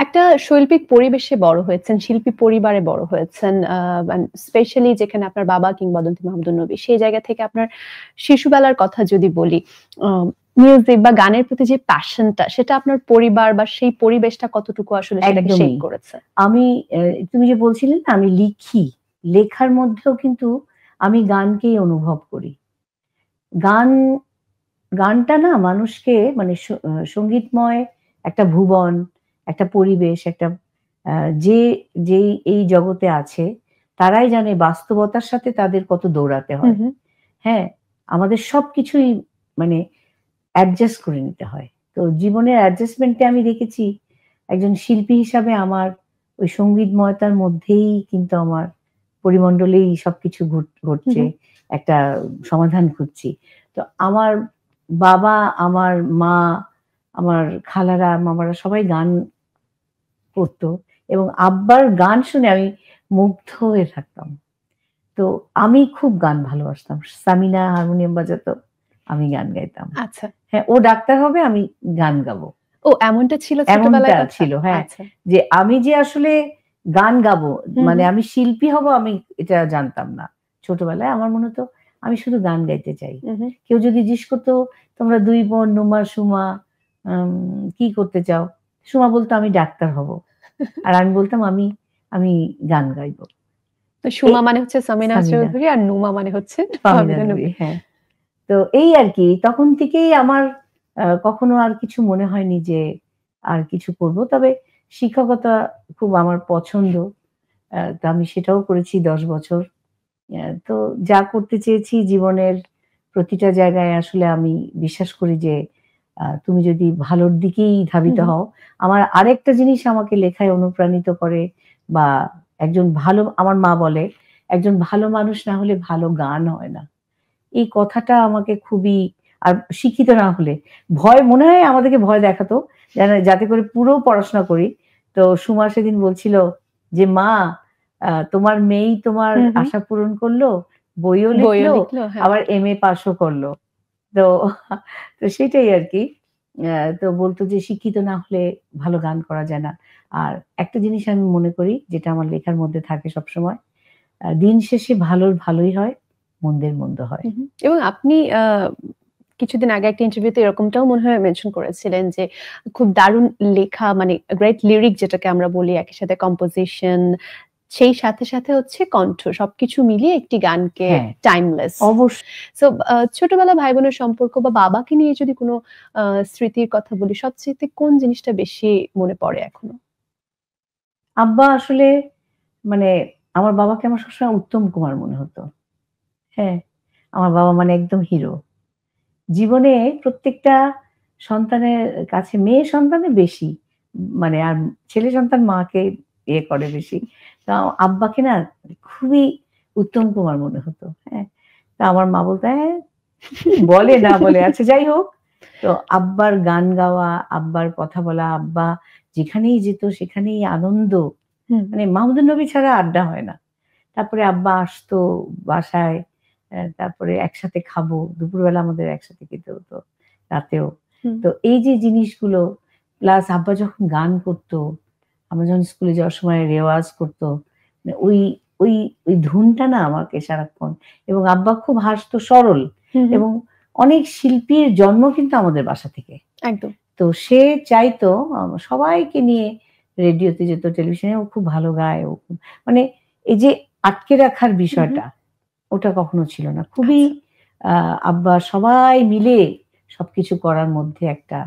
একটা শৈল্পিক পরিবেশে বড় হয়েছেন, শিল্পী পরিবারে বড় হয়েছেন, স্পেশালি যেখানে আপনার বাবা কিংবদন্তি মাহমুদুর নবী, সেই জায়গা থেকে আপনার শিশুবেলার কথা যদি বলি, মিউজিক বা গানের প্রতি যে প্যাশনটা, সেটা আপনার পরিবার বা সেই পরিবেশটা কতটুকু আসলে সেটাকে শেপ করেছে? আমি তুমি যে বলছিলে না আমি লিখি, লেখার মধ্যেও কিন্তু আমি গানকেই অনুভব করি। গানটা না মানুষকে মানে সঙ্গীতময় একটা ভুবন, একটা পরিবেশ, একটা যেই এই জগতে আছে তারাই জানে বাস্তবতার সাথে তাদের কত দৌড়াতে হয়। হ্যাঁ, আমাদের সবকিছুই মানে অ্যাডজাস্ট করে নিতে হয়। তো জীবনের অ্যাডজাস্টমেন্টে আমি দেখেছি একজন শিল্পী হিসাবে আমার ওই সঙ্গীতময়তার মধ্যেই কিন্তু আমার পরিমণ্ডলেই সবকিছু ঘটছে, একটা সমাধান খুঁজছি। তো আমার বাবা, আমার মা, আমার খালারা, মামারা সবাই গান করতো এবং আব্বার গান শুনে আমি মুগ্ধ হয়ে থাকতাম। তো আমি খুব গান ভালোবাসতাম। সামিনা হারমোনিয়াম বাজাতো, আমি গান গাইতাম। আচ্ছা। হ্যাঁ, ও ডাক্তার হবে, আমি গান গাবো। ও এমনটা ছিল ছোটবেলায়? এমনটা ছিল, হ্যাঁ। যে আমি যে আসলে গান গাবো, মানে আমি শিল্পী হব, আমি এটা জানতাম না। ছোটবেলায় আমার মনে হতো আমি শুধু গান গাইতে চাই। কেউ যদি জিজ্ঞেস করতো তোমরা দুই বোন নুমা সুমা কি করতে চাও, সুমা বলতো আমি ডাক্তার হব, আর আমি বলতাম আমি গান গাইবো। তো সুমা মানে হচ্ছে সামিনা চৌধুরী, আর নুমা মানে হচ্ছে ফাহমিদা নবী। হ্যাঁ, তো এই আর কি, তখন থেকেই আমার কখনো আর কিছু মনে হয়নি যে আর কিছু করব। তবে শিক্ষকতা খুব আমার পছন্দ, তো আমি সেটাও করেছি 10 বছর। তো যা করতে চেয়েছি জীবনের প্রতিটা জায়গায় আসলে আমি বিশ্বাস করি যে তুমি যদি ভালোর দিকেই ধাবিত হও। আমার আরেকটা জিনিস আমাকে লেখায় অনুপ্রাণিত করে, বা একজন ভালো, আমার মা বলে একজন ভালো মানুষ না হলে ভালো গান হয় না। এই কথাটা আমাকে খুবই, আর শিক্ষিত না হলে ভয়, মনে হয় আমাদেরকে ভয় দেখাতো যাতে করে পুরো পড়াশোনা করি। তো সুমা সেদিন বলছিল যে মা তোমার মেয়েই তোমার আশা পূরণ করলো, বইও লিখলো, আবার MA পাশও করলো। তো সেটাই আর কি। তো বলতো যে শিক্ষিত না হলে ভালো গান করা যায় না। আর একটা জিনিস আমি মনে করি যেটা আমার লেখার মধ্যে থাকে সবসময়, দিন শেষে ভালোর ভালোই হয়, মন্দের মন্দ হয়। এবং আপনি কিছুদিন আগে একটা ইন্টারভিউতে এরকমটাও মনে হয় মেনশন করেছিলেন যে খুব দারুণ লেখা, মানে গ্রেট লিরিক যেটাকে আমরা বলি, একই সাথে কম্পোজিশন, সেই সাথে সাথে হচ্ছে কণ্ঠ, সবকিছু মিলিয়ে একটি গানকে টাইমলেস। অবশ্যই। সো ছোটবেলা ভাই বোনের সম্পর্ক বা বাবাকে নিয়ে যদি কোনো স্মৃতির কথা বলি, সবচেয়ে কোন জিনিসটা বেশি মনে পড়ে এখনো? আব্বা আসলে, মানে আমার বাবাকে আমার সবসময় উত্তম কুমার মনে হতো। হ্যাঁ, আমার বাবা মানে একদম হিরো। জীবনে প্রত্যেকটা সন্তানের কাছে, মেয়ে সন্তানের বেশি, মানে আর ছেলে সন্তান মাকে করে বেশি। তো আব্বাকে না খুবই উত্তম কুমার মনে হতো। হ্যাঁ, তা আমার মা বলতো হ্যাঁ বলে না বলে, আচ্ছা যাই হোক। তো আব্বার গান গাওয়া, আব্বার কথা বলা, আব্বা যেখানেই যেত সেখানেই আনন্দ, মানে মাহমুদুর নবী ছাড়া আড্ডা হয় না। তারপরে আব্বা আসতো বাসায়, তারপরে একসাথে খাবো, দুপুরবেলা আমাদের একসাথে খেতে হতো, রাতেও। তো এই যে জিনিসগুলো, প্লাস আব্বা যখন গান করতো, আমরা যখন স্কুলে যাওয়ার সময় রেওয়াজ করতো, ওই ওই ওই ধুনটা না আমাকে সারাক্ষণ। এবং আব্বা খুব হাসতো, সরল, এবং অনেক শিল্পীর জন্ম কিন্তু আমাদের বাসা থেকে। একদম। তো সে চাইতো সবাইকে নিয়ে রেডিওতে যেত, টেলিভিশনে, ও খুব ভালো গায়, ও মানে এই যে আটকে রাখার বিষয়টা, ওটা কখনো ছিল না। খুবই আব্বা সবাই মিলে সবকিছু করার মধ্যে একটা